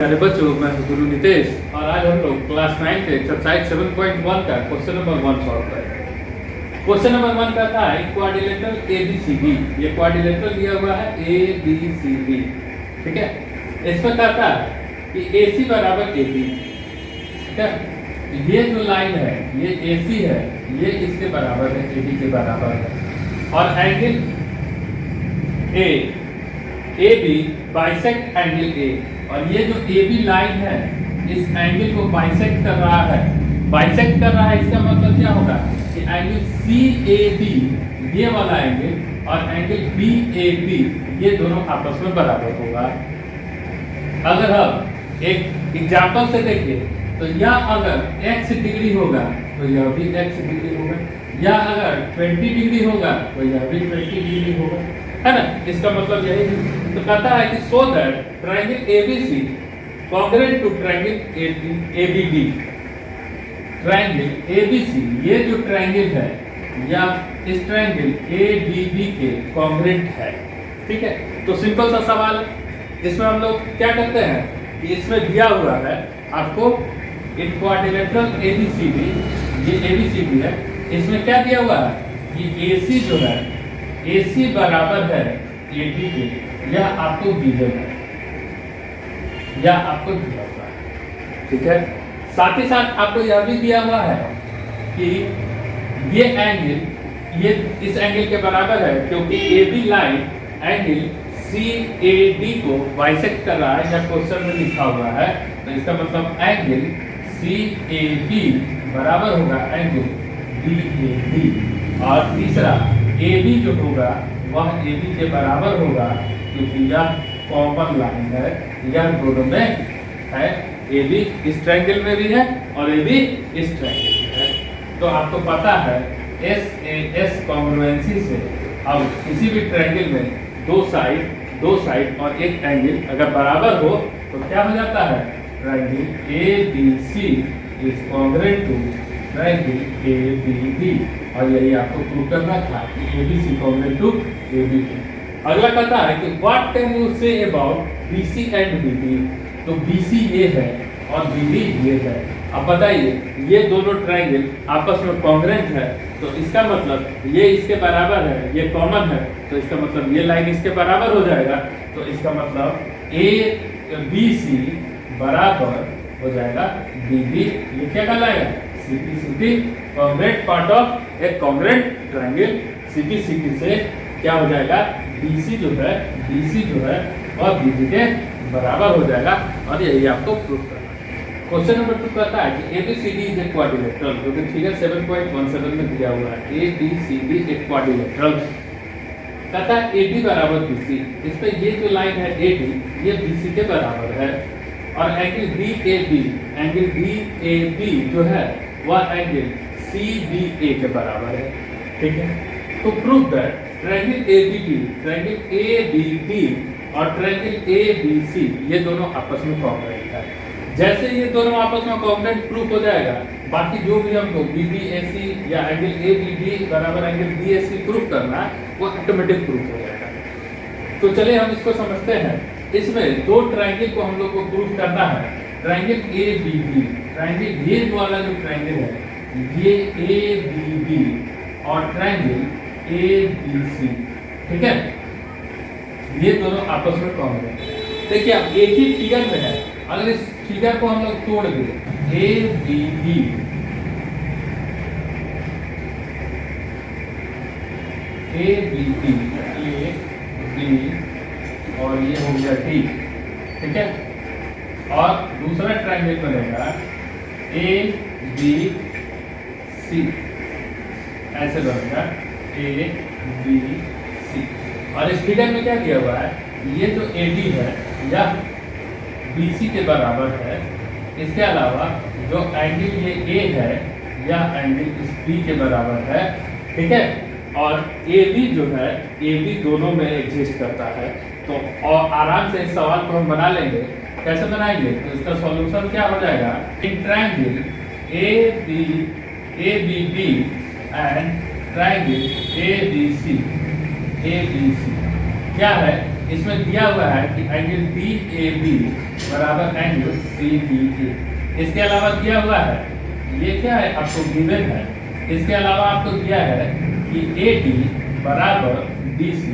प्यारे बच्चों, मैं हूं गुरु नितेश और आज हम लोग क्लास 9 के एक्सरसाइज 7.1 का क्वेश्चन नंबर 1 सॉल्व करेंगे। क्वेश्चन नंबर 1 कहता है क्वाड्रिलेटरल ABCD। ये क्वाड्रिलेटरल दिया हुआ है ABCD, ठीक है। इसमें कहता है कि AC बराबर AB, ठीक है। ये जो लाइन है ये AC है, ये इसके बराबर है, AB के बराबर है। और angle AB bisect angle A, और ये जो AB लाइन है इस एंगल को बाइसेक्ट कर रहा है। बाइसेक्ट कर रहा है इसका मतलब क्या होगा कि एंगल CAB ये वाला एंगल और एंगल BAB ये दोनों आपस में बराबर होगा। अगर हम एक एग्जांपल से देखें तो यह अगर x डिग्री होगा तो यह भी x डिग्री होगा, या अगर 20 डिग्री होगा तो यह भी 20 डिग्री होगा, है ना। इसका मतलब यही है। तो कहता है कि so that triangle ABC congruent to triangle ABD। Triangle ABC ये जो ट्रायंगल है या इस ट्रायंगल ADB के कॉन्ग्रुएंट है, ठीक है। तो सिंपल सा सवाल है। इसमें हम लोग क्या करते हैं कि इसमें दिया हुआ है आपको इन क्वाड्रिलेटरल ABCD, ये ABCD है। इसमें क्या दिया हुआ है कि AC जो है AC बराबर है AD के, यह आपको गिवन है, यह आपको दिया हुआ है, ठीक है। साथ ही साथ आपको यह भी दिया हुआ है कि ये एंगल ये इस एंगल के बराबर है क्योंकि AB लाइन एंगल CAD को बाइसेक्ट कर रहा है, या क्वेश्चन में लिखा हुआ है। तो इसका मतलब एंगल CAD बराबर होगा एंगल BAD। और तीसरा AB जो होगा वह AB के बराबर होगा क्योंकि यह कॉमन लाइन है, यह दोनों में है। AB इस ट्रायंगल में भी है और AB इस ट्रायंगल में है। तो आपको पता है SAS कॉन्ग्रुएंसी से अब किसी भी ट्रायंगल में दो साइड और एक एंगल अगर बराबर हो तो क्या हो जाता है, triangle ABC is congruent to triangle ABD। और यही आपको प्रूव करना था कि ABC कॉन्ग्रुएंट टू ABD। अगला कहता है कि what can you say about BC and BD। तो BC ये है और BD ये है। अब बताइए ये दोनों ट्रायंगल आपस में कॉन्ग्रुएंट है, तो इसका मतलब ये इसके बराबर है, ये कॉमन है, तो इसका मतलब ये लाइन इसके बराबर हो जाएगा। तो इसका मतलब ABC बराबर हो जाएगा BD। ये क्या कहलाएगा, CPCD कॉन्ग्रुएंट पार्ट ऑफ एक कॉन्ग्रुएंट ट्रायंगल। CPCD से क्या हो जाएगा, BC जो है और BD के बराबर हो जाएगा। और यही आपको प्रूफ करना है। क्वेश्चन नंबर 2 कहता है कि ABCD इज ए क्वाड्रिलेटरल, जो कि फिगर 7.17 में दिया हुआ है। ABCD एक क्वाड्रिलेटरल कहता है AD बराबर BC। इस पे ये जो लाइन है AD ये BC के बराबर है, और एंगल BAB जो है वह एंगल CBA के बराबर है, ठीक है। तो प्रूव दैट ट्रायंगल ABD और ट्रायंगल ABC ये दोनों आपस में कॉन्ग्रुएंट है। जैसे ये दोनों आपस में कॉन्ग्रुएंट प्रूफ हो जाएगा, बाकी जो भी हमको BBAC या एंगल ABD बराबर एंगल BAC प्रूफ करना वो ऑटोमेटिक प्रूफ हो जाएगा। तो चलिए हम इसको समझते हैं। इसमें दो ट्रायंगल को हम लोग को प्रूफ करना है। ट्रायंगल ABD, ट्रायंगल ये वाला जो ट्रायंगल है ये ABD और ट्रायंगल ABC, ठीक है। ये दोनों आपस में कॉन्ग्रुएंट है। देखिए अब एक ही फिगर में है, अगर इस फिगर को हम लोग तोड़ दें ABD और ये हो गया D, ठीक है। और दूसरा ट्रायंगल बनेगा ABC, ऐसे बनेगा ABC। और इस फिगर में क्या दिया हुआ है, ये जो AD है यह BC के बराबर है। इसके अलावा जो एंगल ये A है यह एंगल इस B के बराबर है, ठीक है। और AB जो है AB दोनों में एग्जिस्ट करता है। तो और आराम से इस सवाल को हम बना लेंगे। कैसे बनाएंगे, तो इसका सॉल्यूशन क्या हो जाएगा, in triangle ABD and triangle ABC क्या है, इसमें दिया हुआ है कि एंगल DAB बराबर एंगल CDA। इसके अलावा दिया हुआ है, ये क्या है आपको गिवन है। इसके अलावा आपको दिया है कि AD बराबर BC,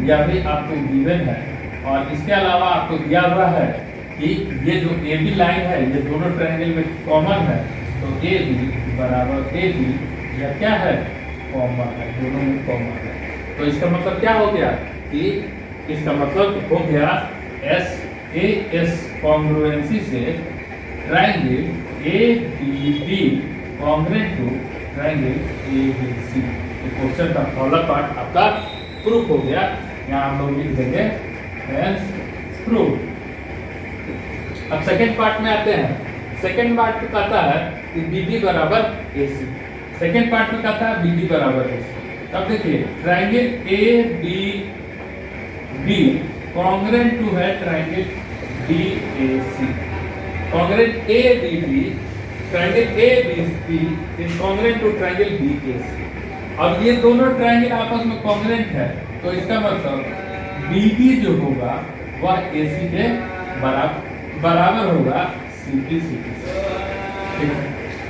यह भी आपको गिवन है। और इसके अलावा आपको दिया हुआ है कि ये जो AB लाइन है ये दोनों ट्रायंगल में कॉमन है, तो AB बराबर AB, यह क्या है कॉमन है, दोनों में कॉमन है। तो इसका मतलब क्या हो गया कि इसका मतलब हो गया SAS कॉन्ग्रुएंसी से triangle ABD congruent to triangle ABC। तो क्वेश्चन का पहला पार्ट आपका प्रूफ हो गया। यहाँ हम लोग लिख देंगे हेंस प्रूफ। अब सेकेंड पार्ट में आते हैं। सेकेंड पार्ट में कहता है कि BD बराबर AC। सेकेंड पार्ट में कहता है BD बराबर AC। अब देखिए ट्रायंगल ABD कॉन्ग्रुएंट टू है triangle BAC। Congruent ABD triangle ABC is congruent to triangle BAC। अब ये दोनों ट्रायंगल आपस में कॉन्ग्रुएंट है, तो इसका मतलब BD जो होगा वह AC के बराबर होगा CP से।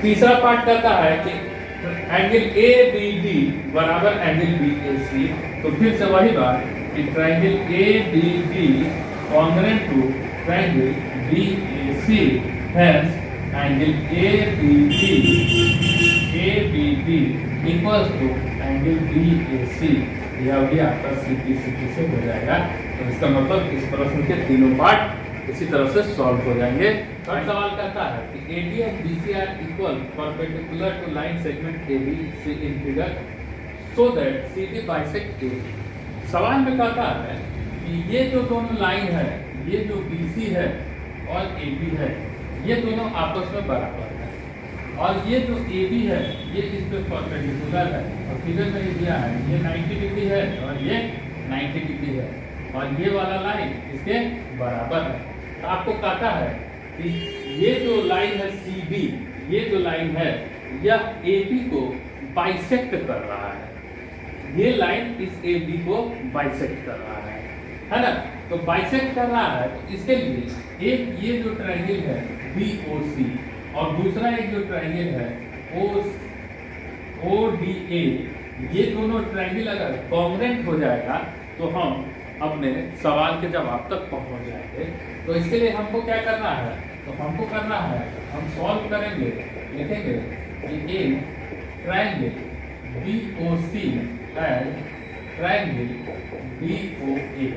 तीसरा पार्ट कहता है कि एंगल ABD बराबर एंगल BAC। तो फिर से वही बात कि triangle ABD congruent to triangle BAC, hence angle ABD equals to angle BAC, यह भी आपका CP से हो जाएगा। तो इसका मतलब इस प्रश्न के तीनों पार्ट इसी तरह से सॉल्व हो जाएंगे। थर्ड सवाल कहता है कि AD and BC are equal perpendicular to line segment ABC in figure so that CD bisect AB। सवाल में कहता है कि ये जो दोनों लाइन है, ये जो BC है और AB है, ये दोनों आपस में बराबर है। और ये जो AB है ये इस पे परपेंडिकुलर है, और फिगर में ये दिया है ये 90 डिग्री है और ये 90 डिग्री है, और ये वाला लाइन इसके बराबर है। तो आपको कहता है कि ये जो लाइन है CD, ये जो लाइन है यह AB को बाइसेक्ट कर रहा है। ये लाइन इस AB को बाइसेक्ट कर रहा है ना। तो बाइसेक्ट कर रहा है, तो इसके लिए एक ये जो ट्रायंगल है BOC और दूसरा एक जो ट्रायंगल है ODA, ये दोनों ट्रायंगल अगर कॉन्ग्रुएंट हो जाएगा तो हम अपने सवाल के जवाब तक पहुंच जाएंगे। तो इसके लिए हमको क्या करना है, तो हमको करना है हम सॉल्व करेंगे, लिखेंगे कि एक triangle BOC and triangle BOA,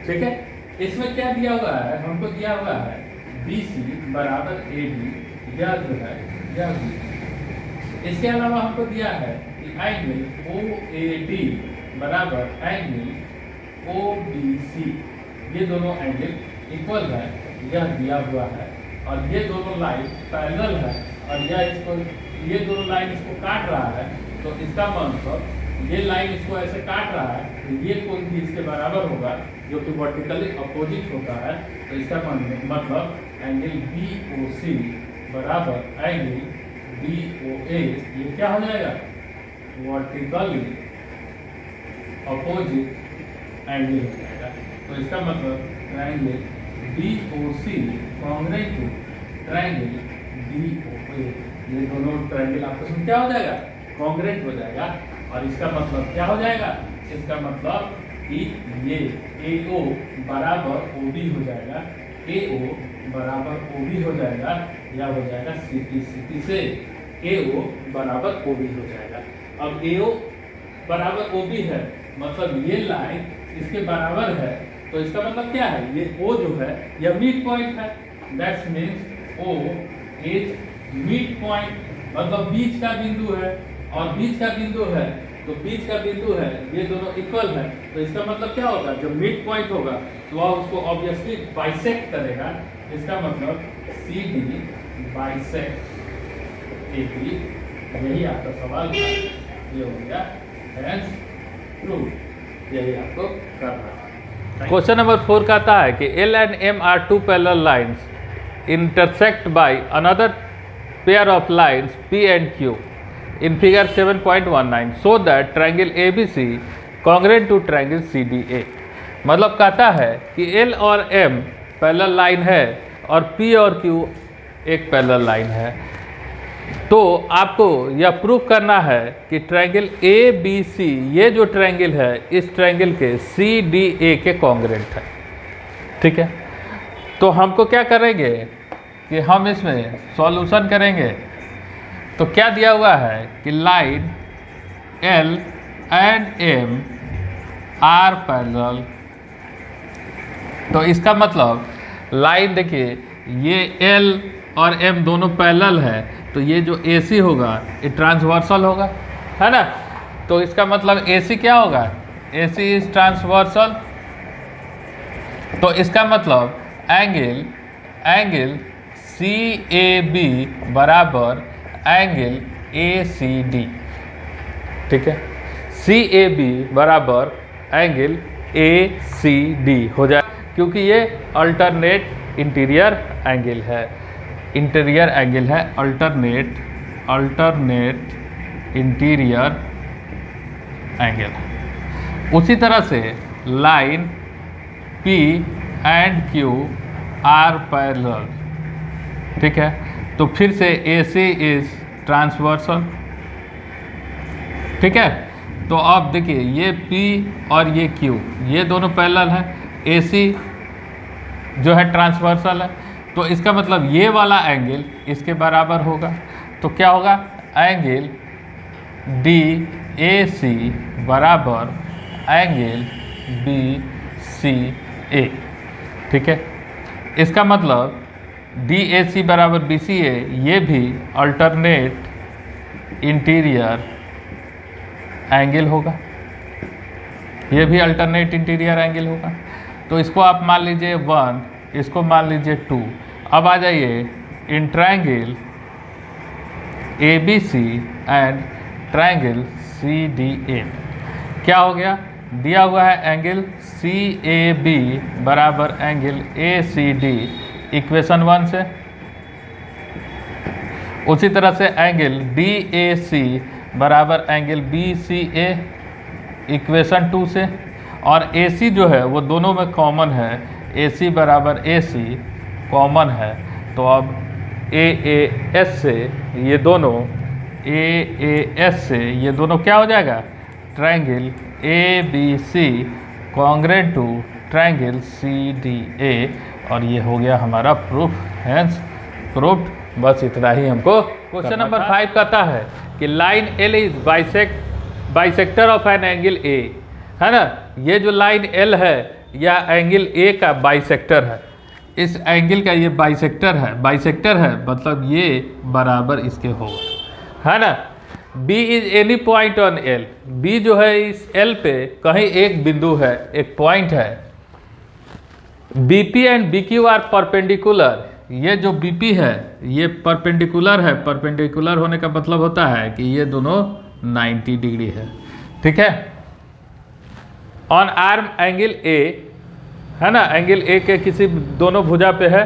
ठीक है। इसमें क्या दिया हुआ है, हमको दिया हुआ है BC बराबर AD, यह जो है यह B। इसके अलावा हमको दिया है कि एंगल OAD बराबर एंगल OBC, ये दोनों एंगल इक्वल है, यह दिया हुआ है। और ये दोनों लाइन पैरेलल है और ये दोनों लाइन इसको काट रहा है। तो इसका मतलब ये लाइन इसको ऐसे काट रहा है, तो ये कोण भी इसके बराबर होगा जो कि वर्टिकली अपोजिट होता है। तो इसका मतलब एंगल BOC बराबर एंगल BOA, ये क्या हो जाएगा वर्टिकली अपोजिट एंगल हो जाएगा। तो इसका मतलब triangle BOC congruent to triangle BOA, ये दोनों ट्रायंगल आपस में क्या हो जाएगा कॉन्ग्रुएंट हो जाएगा। और इसका मतलब क्या हो जाएगा, इसका मतलब कि ये AO बराबर OB हो जाएगा, AO बराबर OB हो जाएगा, या हो जाएगा CP से AO बराबर OB हो जाएगा। अब AO बराबर OB है, मतलब ये लाइन इसके बराबर है। तो इसका मतलब क्या है, ये O जो है यह मिड पॉइंट है, that's means O is mid point, मतलब बीच का बिंदु है। और बीच का बिंदु है तो बीच का बिंदु है, ये दोनों इक्वल है। तो इसका मतलब क्या होगा, जब मिड पॉइंट होगा तो वह उसको ऑब्वियसली बाइसेक्ट करेगा। इसका मतलब CD बाइसेक्ट AB, यही आपका सवाल था, ये हो गया हेंस प्रूफ, यही आपको करना है। क्वेश्चन नंबर 4 कहता है कि L and M are two parallel lines intersect by another pair of lines P and Q in figure 7.19 so that triangle ABC congruent to triangle CDA। मतलब कहता है कि L और M पैरेलल लाइन है और P और Q एक parallel line है। तो आपको यह प्रूफ करना है कि ट्रायंगल ABC, ये जो ट्रायंगल है इस ट्रायंगल के CDA के कॉन्ग्रुएंट है। ठीक है, तो हमको क्या करेंगे कि हम इसमें सॉल्यूशन करेंगे। तो क्या दिया हुआ है कि line L and M are parallel. तो इसका मतलब लाइन देखिए, ये L और M दोनों पैरेलल है, तो ये जो AC होगा ये ट्रांसवर्सल होगा, है ना। तो इसका मतलब AC क्या होगा, AC इज ट्रांसवर्सल। तो इसका मतलब एंगल CAB बराबर एंगल ACD। ठीक है, CAB बराबर एंगल ACD हो जाए, क्योंकि ये अल्टरनेट इंटीरियर एंगल है, इंटीरियर एंगल है, अल्टरनेट इंटीरियर एंगल। उसी तरह से line P and Q are parallel. ठीक है, तो फिर से AC इज ट्रांसवर्सल। ठीक है, तो अब देखिए ये P और ये Q ये दोनों पैरेलल है, AC जो है ट्रांसवर्सल है, तो इसका मतलब ये वाला एंगल इसके बराबर होगा। तो क्या होगा, एंगल DAC बराबर एंगल BCA। ठीक है, इसका मतलब DAC बराबर BCA, ये भी अल्टरनेट इंटीरियर एंगल होगा, ये भी अल्टरनेट इंटीरियर एंगल होगा। तो इसको आप मान लीजिए 1, इसको मान लीजिए 2। अब आ जाइए in triangle ABC and triangle CDA। क्या हो गया, दिया हुआ है एंगल CAB बराबर एंगल ACD इक्वेशन 1 से। उसी तरह से एंगल DAC बराबर एंगल BCA इक्वेशन 2 से, और AC जो है वो दोनों में कॉमन है, AC बराबर AC कॉमन है। तो अब AAS से ये दोनों, AAS से ये दोनों क्या हो जाएगा, triangle ABC congruent to triangle CDA, और ये हो गया हमारा प्रूफ, हैंस प्रूफ्ड। बस इतना ही हमको। क्वेश्चन नंबर 5 कहता है कि line L is bisector of an angle A, है ना। ये जो लाइन L है यह एंगल A का बाइसेक्टर है, इस एंगल का ये बाइसेक्टर है, मतलब ये बराबर इसके होगा, है ना। B is any point on L, B जो है इस L पे कहीं एक बिंदु है, एक पॉइंट है। BP and BQ are perpendicular, ये जो BP है ये परपेंडिकुलर है। परपेंडिकुलर होने का मतलब होता है कि ये दोनों 90 डिग्री है। ठीक है, ऑन आर्म एंगल A, है ना, एंगल A के किसी दोनों भुजा पे है।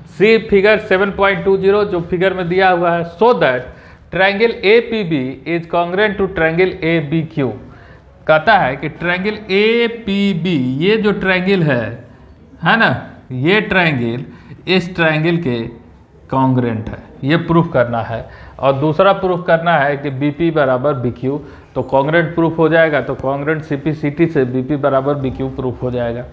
सी फिगर 7.20 जो फिगर में दिया हुआ है। So that triangle APB is congruent to triangle ABQ। कहता है कि ट्रायंगल APB, ये जो ट्रायंगल है ना, ये ट्रायंगल इस ट्रायंगल के कॉन्ग्रुएंट है, ये प्रूफ करना है। और दूसरा प्रूफ करना है कि BP बराबर BQ, तो कॉन्ग्रुएंट प्रूफ हो जाएगा। तो कॉन्ग्रुएंट CPCT से BP बराबर BQ प्रूफ हो जाएगा।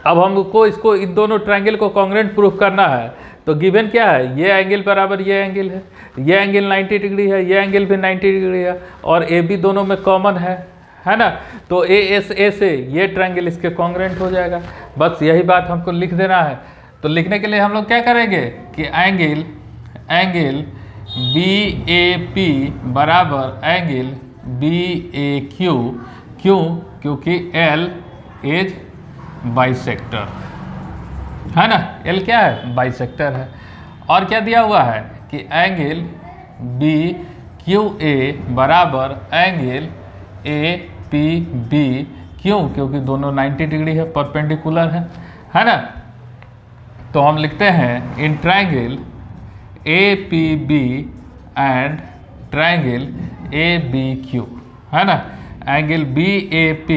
अब हमको इसको, इन दोनों ट्रायंगल को कॉन्ग्रुएंट प्रूफ करना है। तो गिवन क्या है, ये एंगल बराबर ये एंगल है, ये एंगल 90 डिग्री है, ये एंगल भी 90 डिग्री है, और AB दोनों में कॉमन है ना। तो ASA से ये ट्रायंगल इसके कॉन्ग्रुएंट हो जाएगा। बस यही बात हमको लिख देना है। तो लिखने के लिए हम लोग क्या करेंगे कि एंगल BAP बराबर एंगल BAQ, क्यों, क्योंकि L इज बाइसेक्टर, है ना। L क्या है, बाइसेक्टर है। और क्या दिया हुआ है कि एंगल BQA बराबर एंगल APB, क्यों, क्योंकि दोनों 90 डिग्री है, परपेंडिकुलर है ना। तो हम लिखते हैं in triangle APB and triangle ABQ, है ना। Angle BAP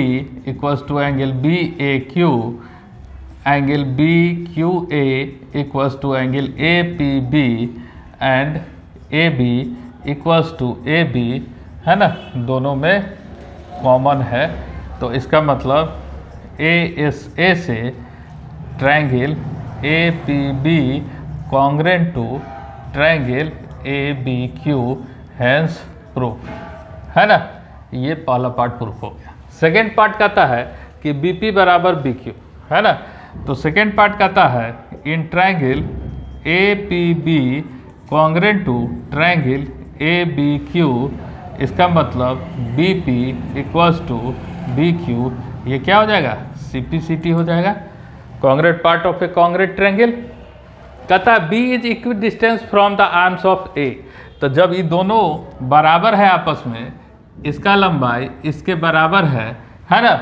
equals to angle BAQ angle B Q A equals to angle A P B and A B equals to A B, है ना, दोनों में कॉमन है। तो इसका मतलब ए से triangle A P B congruent to triangle A B Q, hence proof, है ना। ये पहला पार्ट प्रूफ हो गया। सेकेंड पार्ट कहता है कि बी पी बराबर बी क्यू, है ना। तो सेकेंड पार्ट कहता है in triangle A P B congruent to triangle A B Q, इसका मतलब B P equals to B Q, ये क्या हो जाएगा, सी पी सी टी हो जाएगा, congruent part of a congruent triangle. कहता है B is equidistant from the arms of A. तो जब ये दोनों बराबर है आपस में, इसका लंबाई इसके बराबर है ना,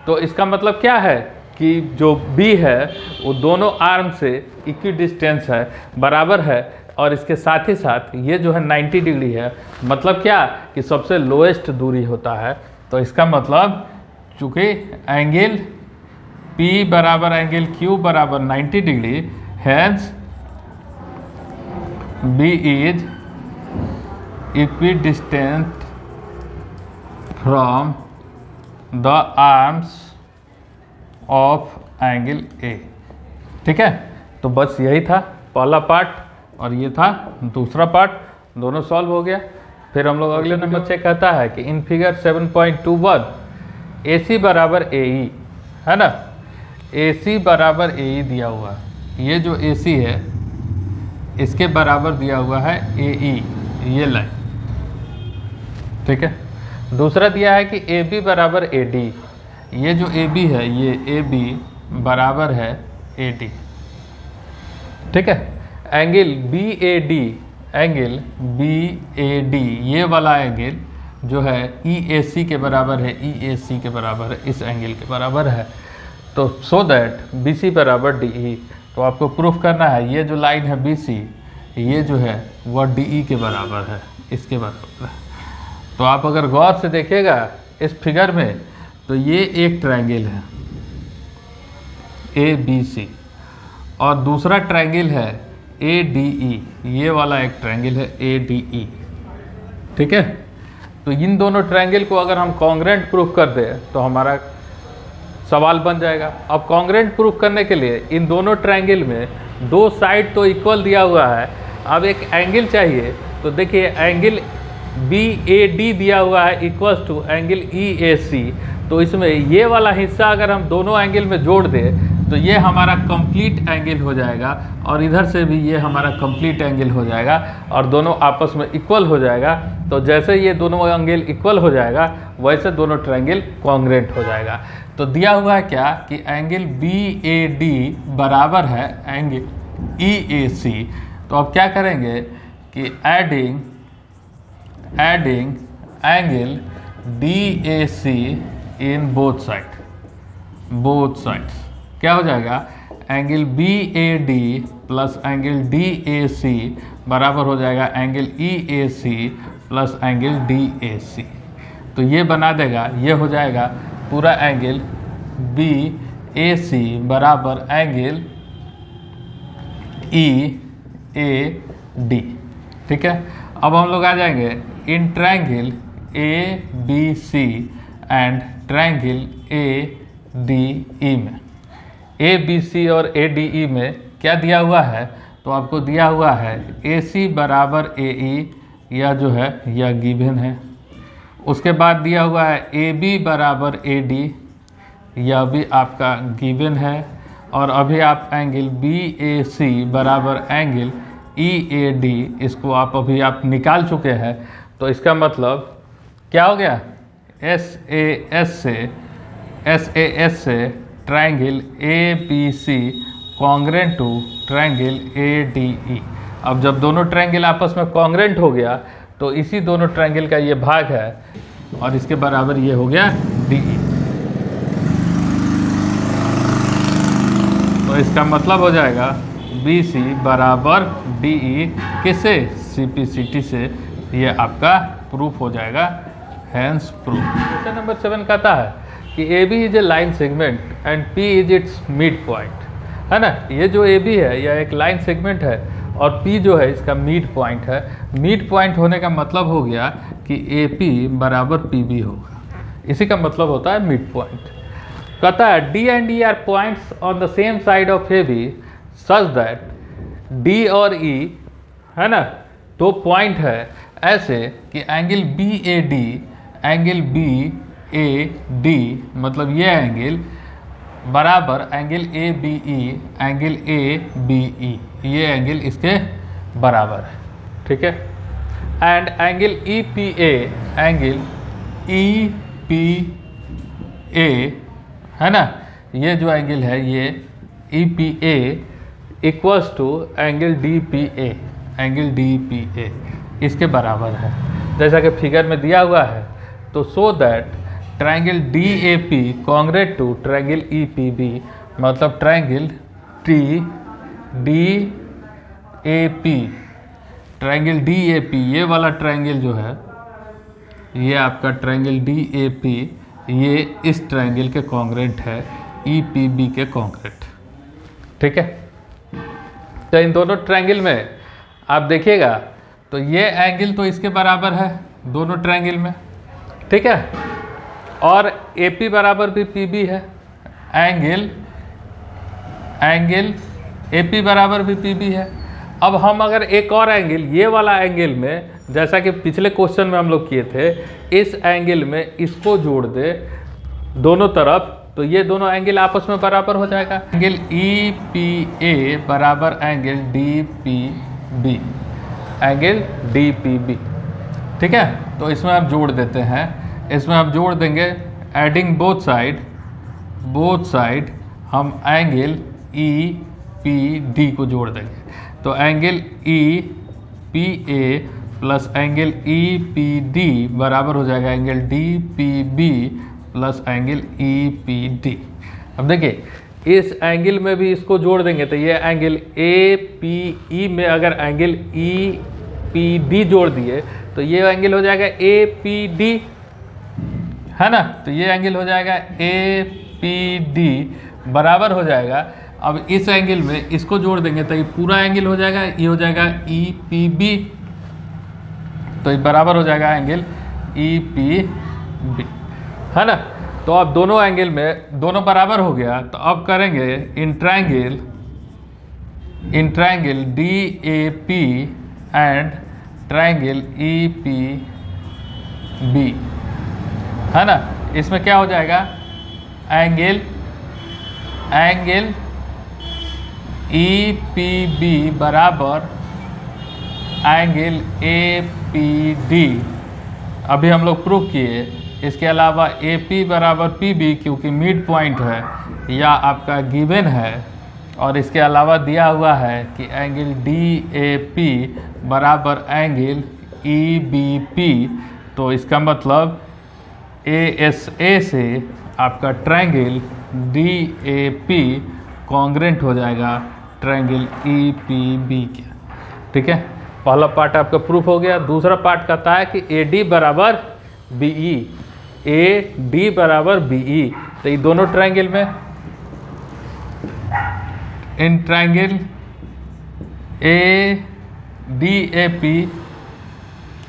तो इसका मतलब क्या है कि जो बी है वो दोनों आर्म से इक्वी डिस्टेंस है, बराबर है, और इसके साथ ही साथ ये जो है 90 डिग्री है। मतलब क्या कि सबसे लोएस्ट दूरी होता है। तो इसका मतलब चूँकि एंगल P बराबर एंगल Q बराबर 90 degree, hence B is equidistant from the arms of angle A। ठीक है, तो बस यही था पहला पार्ट और ये था दूसरा पार्ट, दोनों सॉल्व हो गया। फिर हम लोग अगले नंबर से कहता है कि इन फिगर 7.21 AC बराबर AE, है ना, AC बराबर AE दिया हुआ है। ये जो AC है इसके बराबर दिया हुआ है AE, ये लाइन, ठीक है। दूसरा दिया है कि AB बराबर AD, ये जो AB है ये AB बराबर है AD, ठीक है। एंगल BAD, एंगल BAD ये वाला एंगल जो है EAC के बराबर है, EAC के बराबर है, इस एंगल के बराबर है। तो सो दैट BC बराबर DE। तो आपको प्रूफ करना है ये जो लाइन है BC, ये जो है वह DE के बराबर है, इसके बराबर है। तो आप अगर गौर से देखिएगा इस फिगर में, तो ये एक ट्रायंगल है ABC और दूसरा ट्रायंगल है ADE, ये वाला एक ट्रायंगल है ADE, ठीक है। तो इन दोनों ट्रायंगल को अगर हम कॉन्ग्रेंट प्रूफ कर दें तो हमारा सवाल बन जाएगा। अब कॉन्ग्रेंट प्रूफ करने के लिए इन दोनों ट्रायंगल में दो साइड तो इक्वल दिया हुआ है, अब एक एंगल चाहिए। तो देखिए एंगल BAD दिया हुआ है इक्वल्स टू एंगल EAC। तो इसमें ये वाला हिस्सा अगर हम दोनों एंगल में जोड़ दें तो ये हमारा कंप्लीट एंगल हो जाएगा, और इधर से भी ये हमारा कंप्लीट एंगल हो जाएगा, और दोनों आपस में इक्वल हो जाएगा। तो जैसे ये दोनों एंगल इक्वल हो जाएगा वैसे दोनों ट्रायंगल कॉन्ग्रेंट हो जाएगा। तो दिया हुआ है क्या कि एंगल BAD बराबर है एंगल EAC। तो अब क्या करेंगे कि adding angle DAC in both sides क्या हो जाएगा, angle BAD plus angle DAC बराबर हो जाएगा angle EAC plus angle DAC। तो ये बना देगा, ये हो जाएगा पूरा एंगल BAC बराबर एंगल EAD, ठीक है। अब हम लोग आ जाएंगे in triangle ABC and triangle ADE में। ABC और ADE में क्या दिया हुआ है, तो आपको दिया हुआ है AC बराबर AE, यह जो है यह गिवन है। उसके बाद दिया हुआ है AB बराबर AD, यह भी आपका गिवन है। और अभी आप एंगल BAC बराबर एंगल EAD, इसको अभी आप निकाल चुके हैं। तो इसका मतलब क्या हो गया, SAS से triangle ABC congruent to triangle ADE। अब जब दोनों ट्रायंगल आपस में कॉन्ग्रेंट हो गया तो इसी दोनों ट्रायंगल का ये भाग है और इसके बराबर ये हो गया DE। तो इसका मतलब हो जाएगा BC बराबर DE किससे, CPCT से। ये आपका प्रूफ हो जाएगा, हैंस प्रूफ। क्वेश्चन नंबर 7 कहता है कि AB is a line segment and P is it's mid point. है ना। ये जो ए बी है यह एक लाइन सेगमेंट है और पी जो है इसका मिड पॉइंट है। मिड पॉइंट होने का मतलब हो गया कि ए पी बराबर पी बी होगा, इसी का मतलब होता है मिड पॉइंट। कहता है D and E are points on the same side of A B such that D और ई, है ना, दो पॉइंट है ऐसे कि एंगल बी ए डी मतलब ये एंगल बराबर एंगल ए बी ई, ये एंगल इसके बराबर है, ठीक है। And angle E P A, है ना, ये जो एंगल है ये E P A equals to angle D P A, इसके बराबर है जैसा कि फिगर में दिया हुआ है। तो so that triangle D A P congruent to triangle E P B, मतलब triangle D A P, triangle D A P, ये वाला ट्रायंगल जो है ये आपका ट्रायंगल डी ए पी, ये इस ट्रायंगल के कॉन्ग्रेंट है, ई पी बी के कॉन्ग्रेंट, ठीक है। तो इन दोनों ट्रायंगल में आप देखिएगा तो ये एंगल तो इसके बराबर है दोनों ट्रायंगल में, ठीक है, और ए पी बराबर भी पी बी है, एंगल ए पी बराबर भी पी बी है। अब हम अगर एक और एंगल, ये वाला एंगल में, जैसा कि पिछले क्वेश्चन में हम लोग किए थे, इस एंगल में इसको जोड़ दे दोनों तरफ, तो ये दोनों एंगल आपस में बराबर हो जाएगा। एंगल ई पी ए बराबर angle D P B, angle D P B, ठीक है। तो इसमें आप जोड़ देते हैं, इसमें आप जोड़ देंगे एडिंग बोथ साइड हम एंगल ई पी डी को जोड़ देंगे। तो angle E P A plus angle E P D बराबर हो जाएगा angle D P B plus angle E P D. अब देखिए इस एंगल में भी इसको जोड़ देंगे तो ये एंगल ए पी ई में अगर एंगल ई पी डी जोड़ दिए तो ये एंगल हो जाएगा ए पी डी, है ना। तो ये एंगल हो जाएगा ए पी डी बराबर हो जाएगा। अब इस एंगल में इसको जोड़ देंगे तो ये पूरा एंगल हो जाएगा, ये हो जाएगा ई पी बी, तो ये बराबर हो जाएगा एंगल ई पी बी, है ना। तो अब दोनों एंगल में दोनों बराबर हो गया, तो अब करेंगे in triangle D A P and triangle E P B, है ना। इसमें क्या हो जाएगा एंगल ई पी बी बराबर एंगल ए पी डी, अभी हम लोग प्रूव किए। इसके अलावा ए पी बराबर पी बी क्योंकि मिड पॉइंट है या आपका गिवन है, और इसके अलावा दिया हुआ है कि एंगल डी ए पी बराबर एंगल ई बी पी, तो इसका मतलब ए एस ए से आपका triangle D A P congruent हो जाएगा ट्रायंगल ई पी बी के, ठीक है। पहला पार्ट आपका प्रूफ हो गया। दूसरा पार्ट कहता है कि ए डी बराबर बी ई, ए डी बराबर बी ई, तो ये दोनों ट्रायंगल में in triangle A D A P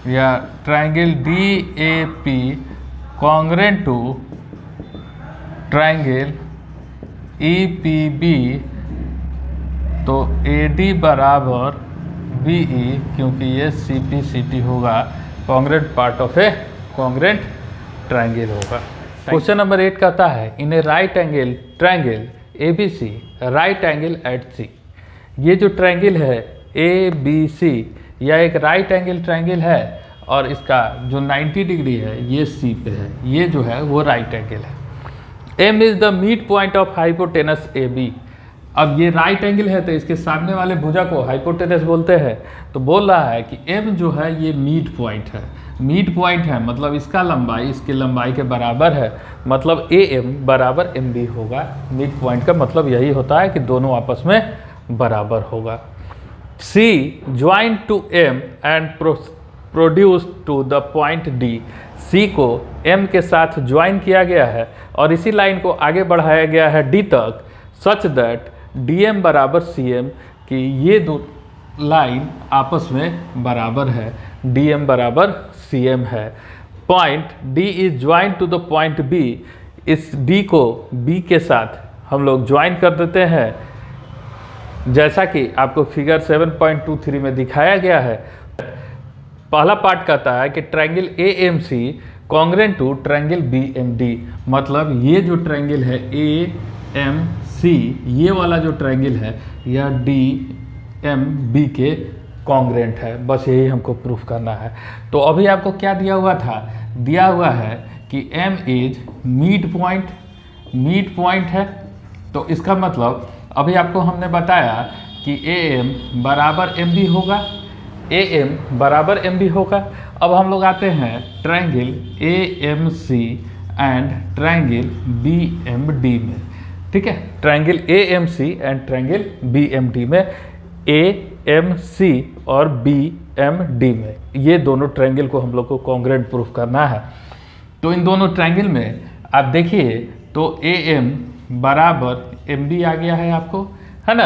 या triangle D A P congruent to triangle E P B, तो ए डी बराबर बी ई क्योंकि ये सी पी सी टी होगा, congruent part of a congruent triangle होगा। Question number 8 कहता है in a right angle triangle A B C right angle eight सी, ये जो ट्रायंगल है ए बी सी यह एक राइट एंगल ट्रायंगल है और इसका जो 90 डिग्री है ये सी पे है, ये जो है वो राइट एंगल है। M is the mid point of hypotenuse A B, अब ये राइट एंगल है तो इसके सामने वाले भुजा को हाइपोटेनस बोलते हैं। तो बोल रहा है कि एम जो है ये मिड पॉइंट है, मिड पॉइंट है मतलब इसका लंबाई इसकी लंबाई के बराबर है, मतलब ए एम बराबर एम बी होगा। मिड पॉइंट का मतलब यही होता है कि दोनों आपस में बराबर होगा। C join to M and produce to the point D, C को एम के साथ ज्वाइन किया गया है और इसी लाइन को आगे बढ़ाया गया है डी तक, सच दैट DM बराबर CM कि ये दो लाइन आपस में बराबर है, DM बराबर CM है। Point D is join to the point B, इस D को B के साथ हम लोग ज्वाइन कर देते हैं जैसा कि आपको फिगर 7.23 में दिखाया गया है। पहला पार्ट कहता है कि triangle AMC congruent to triangle BMD, मतलब ये जो ट्रायंगल है AMC, ये वाला जो ट्रायंगल है यह DMB के कॉन्ग्रेंट है। बस यही हमको प्रूफ करना है। तो अभी आपको क्या दिया हुआ था, दिया हुआ है कि M इज मिड पॉइंट है। तो इसका मतलब अभी आपको हमने बताया कि AM बराबर MB होगा, AM बराबर MB होगा। अब हम लोग आते हैं triangle AMC and triangle BMD में, ठीक है। Triangle AMC and triangle BMD में, AMC और BMD में, ये दोनों ट्रायंगल को हम लोग को कॉन्ग्रेंट प्रूफ करना है। तो इन दोनों ट्रायंगल में आप देखिए तो AM बराबर MB आ गया है आपको, है ना।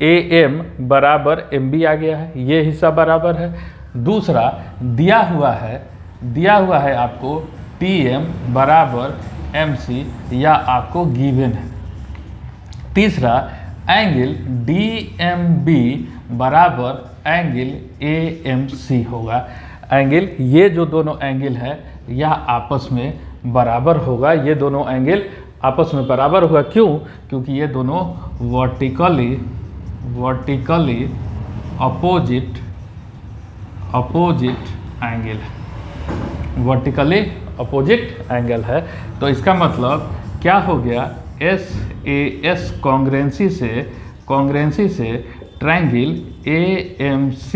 AM बराबर MB आ गया है, ये हिस्सा बराबर है। दूसरा दिया हुआ है आपको TM बराबर MC, या आपको गिवन है। तीसरा एंगल DMB बराबर एंगल AMC होगा। एंगल, ये जो दोनों एंगल है यह आपस में बराबर होगा, ये दोनों एंगल आपस में बराबर होगा। क्यों? क्योंकि ये दोनों वर्टिकली अपोजिट एंगल है, वर्टिकली अपोजिट एंगल है। तो इसका मतलब क्या हो गया, SAS कॉन्ग्रेंसी से triangle AMC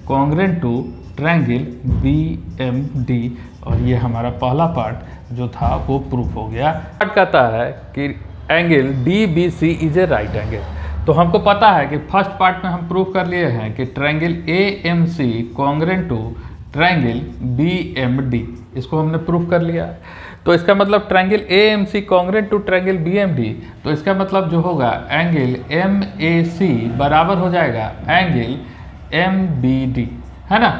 congruent to triangle BMD, और ये हमारा पहला पार्ट जो था वो प्रूफ हो गया। पार्ट कहता है कि angle DBC is a right angle. तो हमको पता है कि फर्स्ट पार्ट में हम प्रूफ कर लिए हैं कि triangle AMC congruent to triangle BMD, इसको हमने प्रूफ कर लिया। तो इसका मतलब triangle AMC congruent to triangle BMD, तो इसका मतलब जो होगा एंगल MAC बराबर हो जाएगा एंगल MBD, है ना।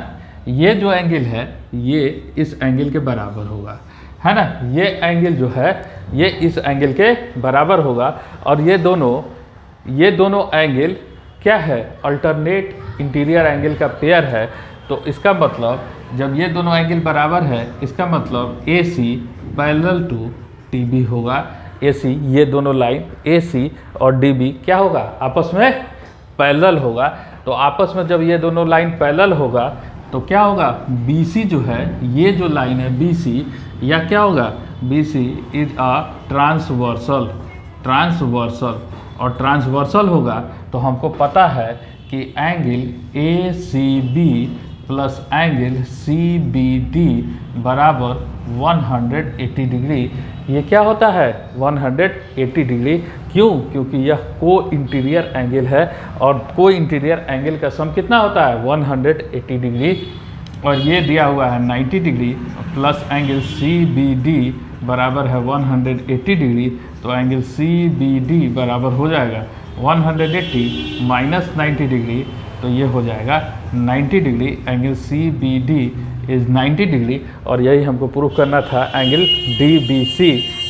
ये जो एंगल है ये इस एंगल के बराबर होगा, है ना। ये एंगल जो है ये इस एंगल के बराबर होगा, और ये दोनों एंगल क्या है, अल्टरनेट इंटीरियर एंगल का पेयर है। तो इसका मतलब जब ये दोनों एंगल बराबर है, इसका मतलब AC पैरेलल टू DB होगा। AC, ये दोनों लाइन AC और DB क्या होगा, आपस में पैरेलल होगा। तो आपस में जब ये दोनों लाइन पैरेलल होगा तो क्या होगा, BC जो है, ये जो लाइन है BC, या क्या होगा, BC इज अ ट्रांसवर्सल, और ट्रांसवर्सल होगा तो हमको पता है कि angle ACB plus angle CBD बराबर 180 डिग्री। ये क्या होता है, 180 डिग्री। क्यों? क्योंकि यह को इंटीरियर एंगल है, और को इंटीरियर एंगल का सम कितना होता है, 180 डिग्री। और ये दिया हुआ है 90 डिग्री प्लस एंगल CBD बराबर है 180 डिग्री। तो एंगल CBD बराबर हो जाएगा 180 माइनस 90 डिग्री, तो ये हो जाएगा 90 degree. Angle CBD is 90 degree, और यही हमको प्रूफ करना था। Angle DBC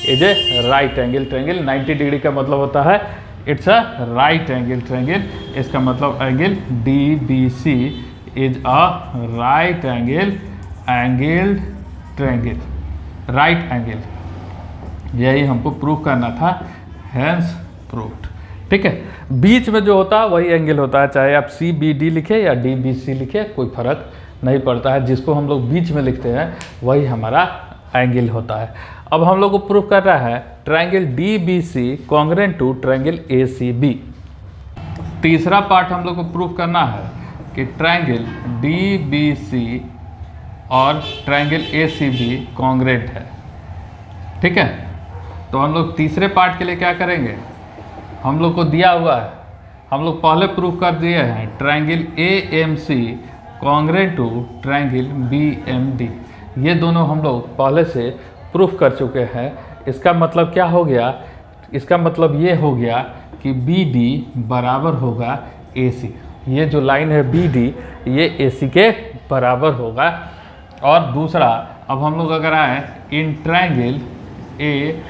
is a right angle triangle. 90 degree का मतलब होता है it's a right angle triangle. इसका मतलब angle DBC is a right angle triangle, right angle. यही हमको प्रूफ करना था, हैंस प्रूफ्ड, ठीक है। बीच में जो होता है वही एंगल होता है, चाहे आप CBD लिखे या DBC लिखे, कोई फर्क नहीं पड़ता है। जिसको हम लोग बीच में लिखते हैं वही हमारा एंगल होता है। अब हम लोग को प्रूफ कर रहा है triangle DBC congruent to triangle ACB। तीसरा पार्ट हम लोग को प्रूफ करना है कि ट्रायंगल DBC और ट्रायंगल ACB कॉन्ग्रेंट है, ठीक है। तो हम लोग तीसरे पार्ट के लिए क्या करेंगे, हम लोग को दिया हुआ है, हम लोग पहले प्रूफ कर दिए हैं triangle AMC congruent to triangle BMD। ये दोनों हम लोग पहले से प्रूफ कर चुके हैं। इसका मतलब क्या हो गया, इसका मतलब ये हो गया कि बी डी बराबर होगा ए सी। ये जो लाइन है बी डी ये ए सी के बराबर होगा। और दूसरा, अब हम लोग अगर आए in triangle A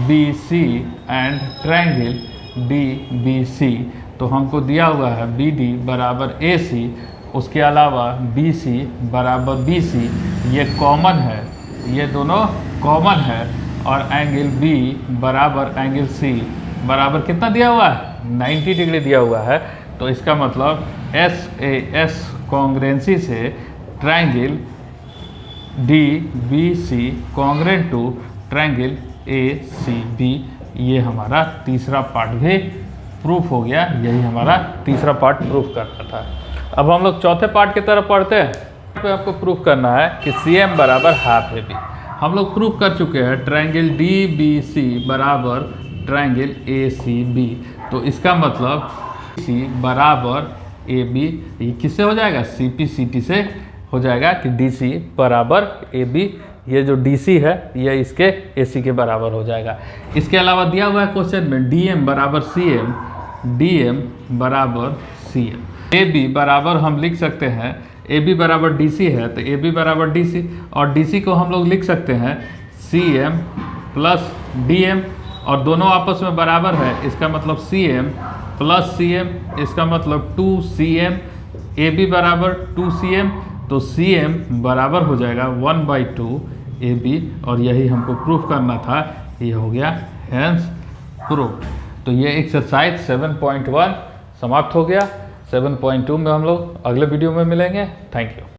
B C and triangle D B C, तो हमको दिया हुआ है बी डी बराबर ए सी, उसके अलावा बी सी बराबर बी सी, ये कॉमन है, ये दोनों कॉमन है। और एंगल बी बराबर एंगल सी बराबर कितना दिया हुआ है, 90 डिग्री दिया हुआ है। तो इसका मतलब एस ए एस कॉन्ग्रेंसी से triangle D B C congruent to triangle A C B, ये हमारा तीसरा पार्ट भी प्रूफ हो गया। यही हमारा तीसरा पार्ट प्रूफ करना था। अब हम लोग चौथे पार्ट की तरफ पढ़ते हैं। यहाँ पे आपको प्रूफ करना है कि सी एम बराबर हाफ ए बी। हम लोग प्रूफ कर चुके हैं ट्रायंगल डी बी सी बराबर ट्रायंगल ए सी बी। तो इसका मतलब सी बराबर ए बी, ये किससे हो जाएगा, सी पी सी टी से हो जाएगा कि डी सी बराबर ए बी। ये जो डी सी है ये इसके ए सी के बराबर हो जाएगा। इसके अलावा दिया हुआ है क्वेश्चन में डी एम बराबर सी एम, डी एम बराबर सी एम। ए बी बराबर हम लिख सकते हैं, ए बी बराबर डी सी है तो ए बी बराबर डी सी, और डी सी को हम लोग लिख सकते हैं C M plus D M, और दोनों आपस में बराबर है। इसका मतलब C M plus C M, इसका मतलब 2 सी एम। ए बी बराबर 2 सी एम, तो सी एम बराबर हो जाएगा 1/2 ए बी, और यही हमको प्रूफ करना था। ये हो गया हेंस प्रूफ। तो ये एक्सरसाइज 7.1 समाप्त हो गया। 7.2 में हम लोग अगले वीडियो में मिलेंगे। Thank you.